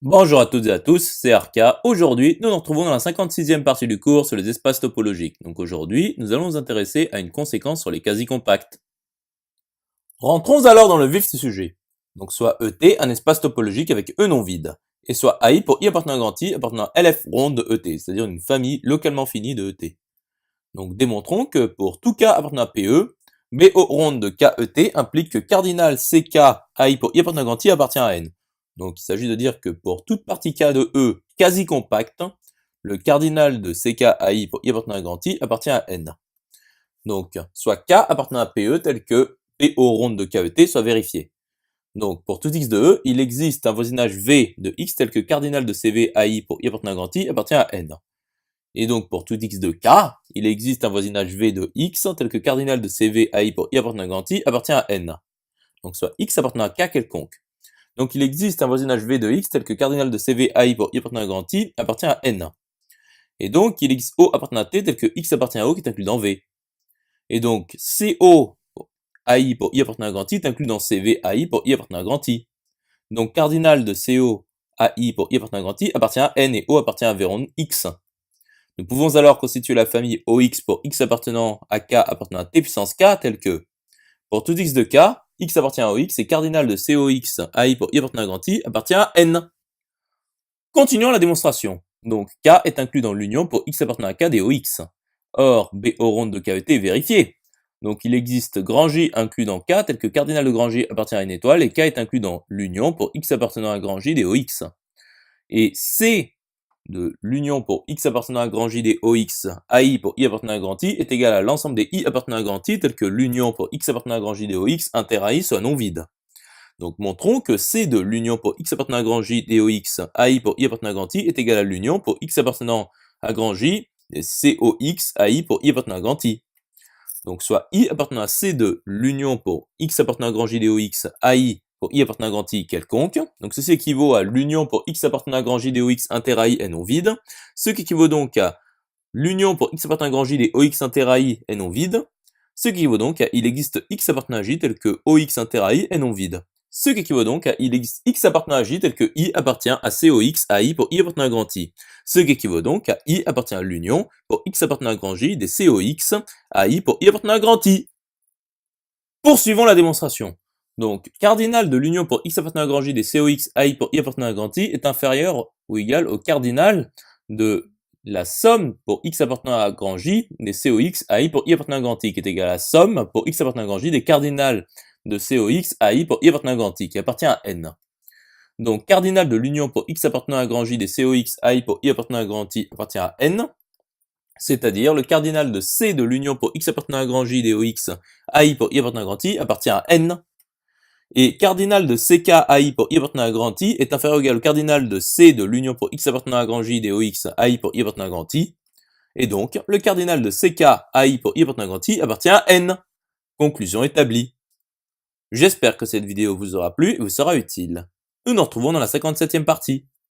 Bonjour à toutes et à tous, c'est Arca. Aujourd'hui, nous nous retrouvons dans la 56e partie du cours sur les espaces topologiques. Donc aujourd'hui, nous allons nous intéresser à une conséquence sur les quasi-compacts. Rentrons alors dans le vif du sujet. Donc soit ET, un espace topologique avec E non vide, et soit AI pour I appartenant à grand I appartenant à LF ronde de ET, c'est-à-dire une famille localement finie de ET. Donc démontrons que pour tout K appartenant à PE, BO ronde de KET implique que cardinal CK AI pour I appartenant à grand I appartient à N. Donc il s'agit de dire que pour toute partie K de E quasi compacte, le cardinal de CK AI pour I appartenant à grand I appartient à N. Donc soit K appartenant à PE tel que PO ronde de KET soit vérifié. Donc pour tout X de E, il existe un voisinage V de X tel que cardinal de CV AI pour I appartenant à grand I appartient à N. Et donc pour tout X de K, il existe un voisinage V de X tel que cardinal de CV AI pour I appartenant à grand I appartient à N. Donc soit X appartenant à K quelconque. Donc il existe un voisinage V de X tel que cardinal de CV AI pour I appartenant à grand I appartient à N. Et donc il existe O appartenant à T tel que X appartient à O qui est inclus dans V. Et donc CO AI pour I appartenant à grand I est inclus dans CV AI pour I appartenant à grand I. Donc cardinal de CO AI pour I appartenant à grand I appartient à N et O appartient à V ronde X. Nous pouvons alors constituer la famille OX pour X appartenant à K appartenant à T puissance K tel que pour tout X de K, X appartient à OX et cardinal de COX AI pour I appartenant à grand I appartient à N. Continuons la démonstration. Donc K est inclus dans l'union pour X appartenant à K des OX. Or, BO ronde de KET est vérifié. Donc il existe grand J inclus dans K tel que cardinal de grand J appartient à une étoile et K est inclus dans l'union pour X appartenant à grand J des OX. Et C de l'union pour X appartenant à grand J des OX, AI pour I appartenant à grand I est égal à l'ensemble des I appartenant à grand I tel que l'union pour X appartenant à grand J des OX inter AI soit non vide. Donc montrons que C de l'union pour X appartenant à grand J des OX, AI pour I appartenant à grand I est égal à l'union pour X appartenant à grand J des COX, AI pour I appartenant à grand I. Donc soit I appartenant à C de l'union pour X appartenant à grand J des OX, AI pour I appartenant à grand I quelconque. Donc ceci équivaut à l'union pour X appartenant à grand J des OX inter AI est non vide. Ce qui équivaut donc à l'union pour X appartenant à grand J des OX inter AI est non vide. Ce qui équivaut donc à il existe X appartenant à J tel que OX inter AI est non vide. Ce qui équivaut donc à il existe X appartenant à J tel que I appartient à COX AI pour I appartenant à grand I. Ce qui équivaut donc à I appartient à l'union pour X appartenant à grand J des COX AI pour I appartenant à grand I. Poursuivons la démonstration. Donc, cardinal de l'union pour X appartenant à grand J des COX AI pour I appartenant à grand I est inférieur ou égal au cardinal de la somme pour X appartenant à grand J des COX AI pour I appartenant à grand I, qui est égal à la somme pour X appartenant à grand J des cardinals de COX AI pour I appartenant à grand I, qui appartient à N. Donc, cardinal de l'union pour X appartenant à grand J des COX AI pour I appartenant à grand I appartient à N. C'est-à-dire le cardinal de C de l'union pour X appartenant à grand J des OX AI pour I appartenant à grand I appartient à N. Et cardinal de CK AI pour I appartenant à grand I est inférieur ou égal au cardinal de C de l'union pour X appartenant à grand J des OX AI pour I appartenant à grand I. Et donc, le cardinal de CK AI pour I appartenant à grand I appartient à N. Conclusion établie. J'espère que cette vidéo vous aura plu et vous sera utile. Nous nous retrouvons dans la 57e partie.